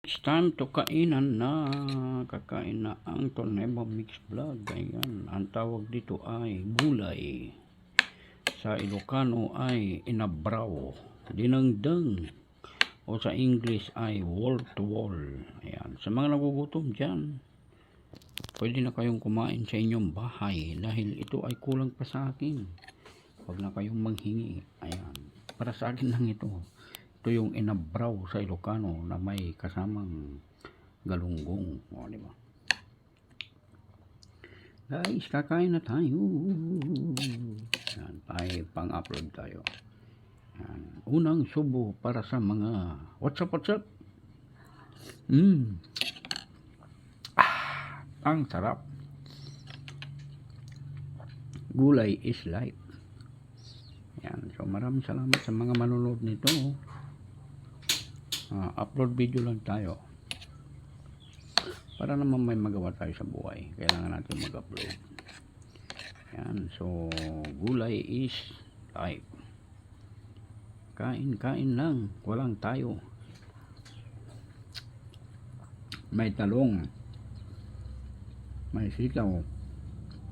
It's time to kainan na. Kakain na ang Toneba Mix Vlog. Ayan, ang tawag dito ay gulay. Sa Ilocano ay inabraw, dinengdeng, o sa English ay wall to wall. Ayan, sa mga nagugutom dyan, pwede na kayong kumain sa inyong bahay dahil ito ay kulang pa sa akin. Huwag na kayong manghingi. Ayan, para sa akin lang ito. Ito yung inabraw sa Ilocano na may kasamang galunggong. O, diba? Guys, kakain na tayo. Yan, tayo pang-upload tayo. Yan, unang subo para sa mga what's up? Ang sarap. Gulay is life. Yan, so maraming salamat sa mga manonood nito. Upload video lang tayo para naman may magawa tayo sa buhay. Kailangan natin mag-upload. Yan, so gulay is life. Kain lang, walang tayo. May talong, may sitaw,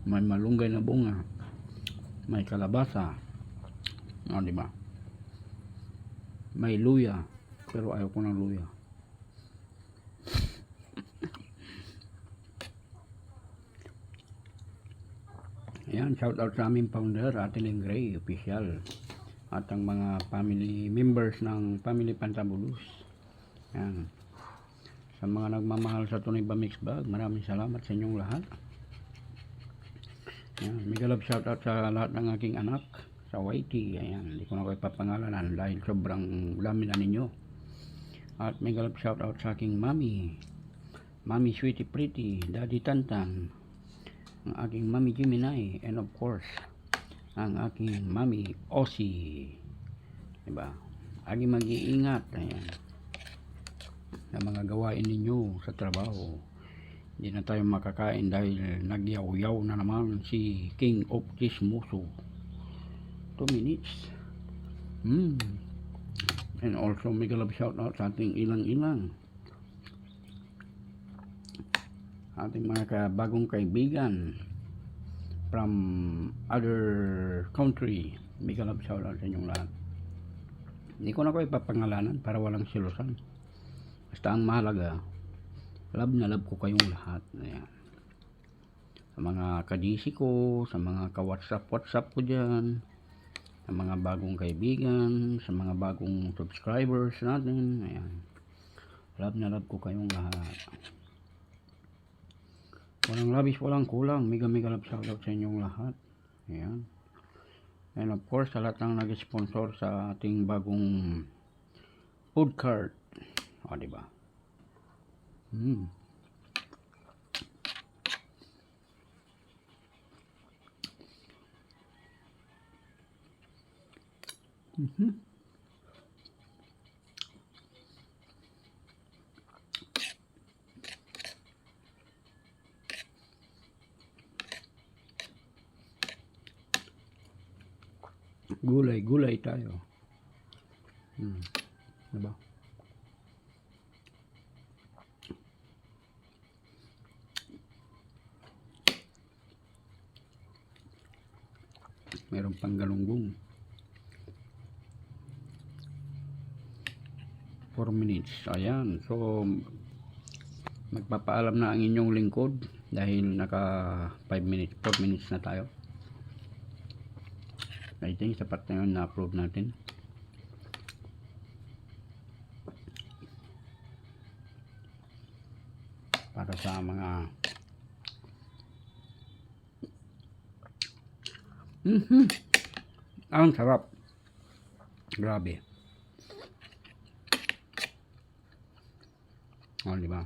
may malunggay na bunga, may kalabasa, diba? May luya, pero ayaw ko ng luya. Ayan, shout out sa aming founder, Ate Ling Gray, official, at ang mga family members ng Family Pantabulus. Ayan, sa mga nagmamahal sa Toneba Mix Vlog, maraming salamat sa inyong lahat. Ayan, mega love shout out sa lahat ng aking anak sa YT. Ayan, hindi ko na kayo papangalanan dahil sobrang dami na ninyo. At mega love shout out sa aking mami Sweetie Pretty, Daddy Tantan, ang aking mami Gemini, and of course ang aking mami Ossie, diba? Lagi mag-iingat, ayan, sa mga gawain ninyo sa trabaho. Hindi na tayo makakain dahil nagyaw-yaw na naman si King of Chismoso. 2 minutes. And also mega love shout out sa ating ilang ating mga bagong kaibigan from other country. Mega love shout out sa inyong lahat. Hindi ko na kayo papangalanan para walang silusan. Basta ang mahalaga, love na love ko kayong lahat. Ayan, sa mga kadisi ko, sa mga ka-WhatsApp ko dyan, sa mga bagong kaibigan, sa mga bagong subscribers natin. Ayan, love na love ko kayong lahat. Walang labis, walang kulang. Mega love shout out sa inyong lahat. Ayan, and of course sa lahat ng nag-sponsor sa ating bagong food cart. O, diba? Gulay tayo. Diba? Meron pang galunggong. 4 minutes. Ayan, so magpapaalam na ang inyong lingkod dahil naka 4 minutes na tayo. I think sapat na yun na upload natin. Para sa mga ang sarap. Grabe. O, diba?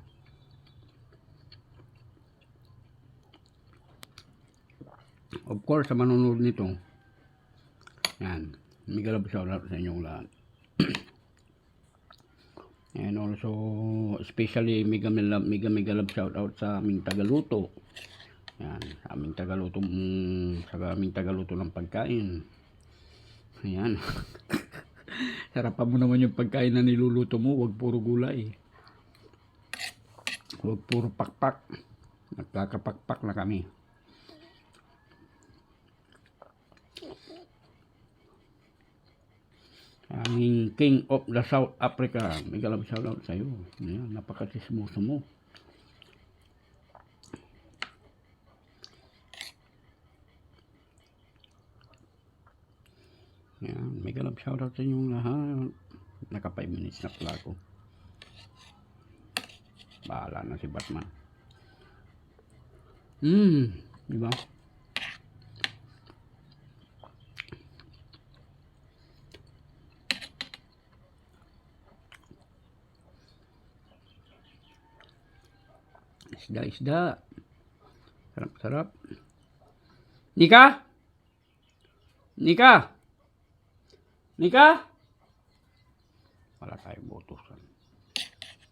Of course, sa manonood nito, yan, mega love shout out sa inyong lahat. And also, especially mega love shout out sa aming tagaluto. Yan, sa aming tagaluto ng pagkain. Ayan. Sarapan mo naman yung pagkain na niluluto mo, wag puro gulay. Huwag puro pakpak. Nagkakapakpak na kami. Ang King of the South Africa. May galab shoutout sa iyo. Ayan, napakasismuso mo. Ayan, may galab shoutout sa inyong lahat. Naka 5 minutes na pala ako. Bahala na si Batman. Diba? Isda. Sarap. Nika? Wala tayong botosan.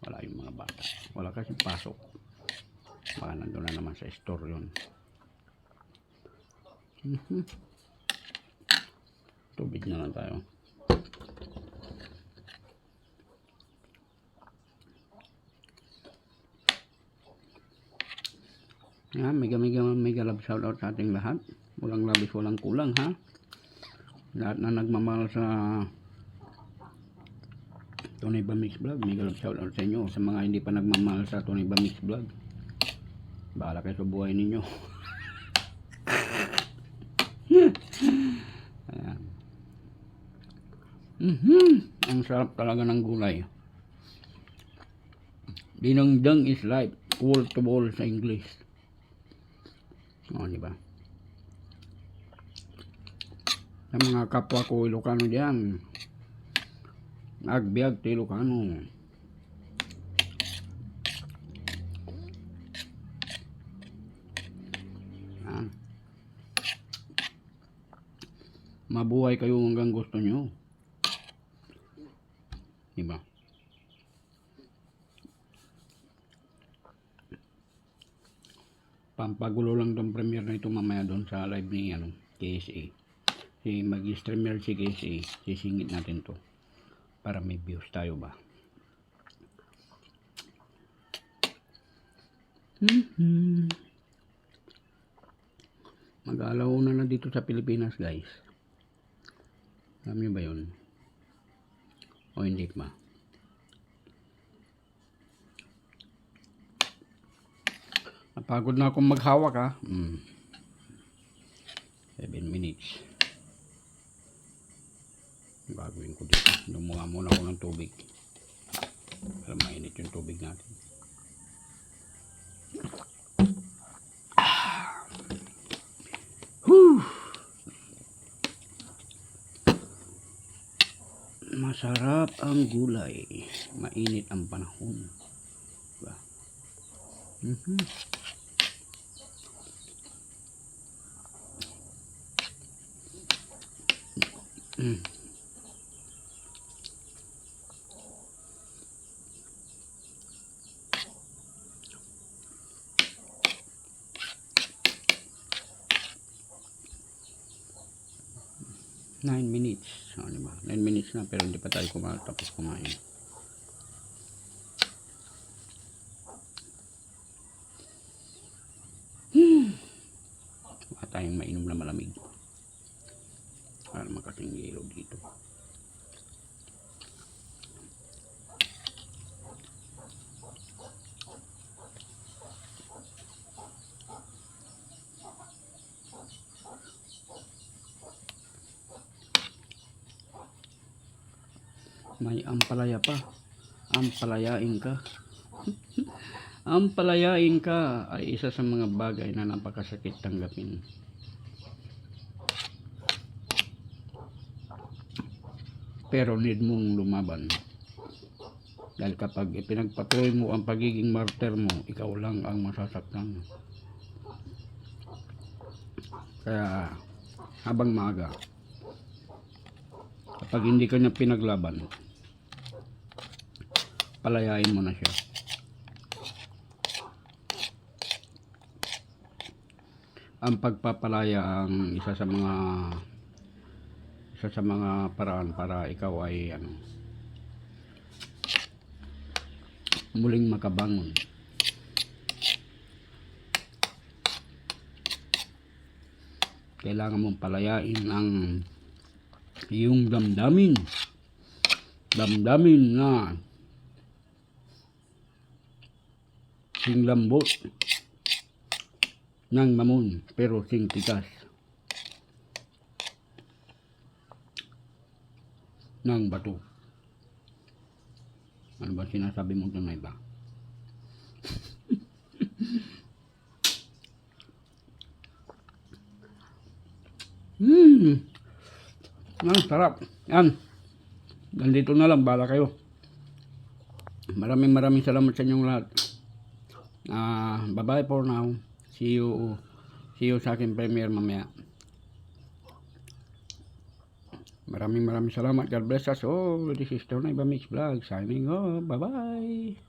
Wala yung mga bata. Wala kasi pasok. Baka nandun na naman sa store yun. Tubig na lang tayo. Yan, mega love shoutout sa ating lahat. Walang labis, walang kulang ha. Lahat na nagmamahal sa Tony Bamix Vlog, mega love shoutout sa inyo. Sa mga hindi pa nagmamahal sa Tony Bamix Vlog, bahala kayo sa buhay ninyo. Ayan. Ang sarap talaga ng gulay. Dinengdeng is life, wall to wall sa English. Diba? Sa mga kapwa ko Ilocano diyan, agbiag ti Ilocano. Mabuhay kayo hanggang gusto nyo. Diba? Pampagulo lang tong premiere na ito mamaya doon sa live ni KSA. Si mag-streamer si KSA, sisingit natin to para may views tayo ba. Mag-alaw na dito sa Pilipinas guys. Alam nyo ba yun? O hindi pa? Napagod na akong maghawak ha. 7 minutes. Gagawin ko dito. Lumuha muna ako ng tubig. Para mainit yung tubig natin. Masarap ang gulay. Mainit ang panahon. Diba? 9 minutes. Diba? 9 minutes na pero hindi pa tayo tapos kumain. Wala tayong mainom na malamig. Para makasing yelo dito. May ampalaya pa. Ampalayain ka. Ampalayain ka ay isa sa mga bagay na napakasakit tanggapin. Pero need mong lumaban. Dahil kapag ipinagpatuloy mo ang pagiging martyr mo, ikaw lang ang masasaktan. Kaya habang maaga, kapag hindi ka niya pinaglaban, palayain mo na siya. Ang pagpapalaya ang isa sa mga paraan para ikaw ay muling makabangon kailangan mong palayain ang iyong damdamin. Damdamin na sing lambot ng mamon pero sing tigas ng bato. Ano ba sinasabi mo doon na iba? Sarap. Yan. Ganito na lang. Bala kayo. Maraming salamat sa inyong lahat. Bye-bye for now. See you sa akin premiere mamaya. Maraming salamat. God bless us all. This is Tonay Ba Mix Vlog. Signing off. Bye-bye.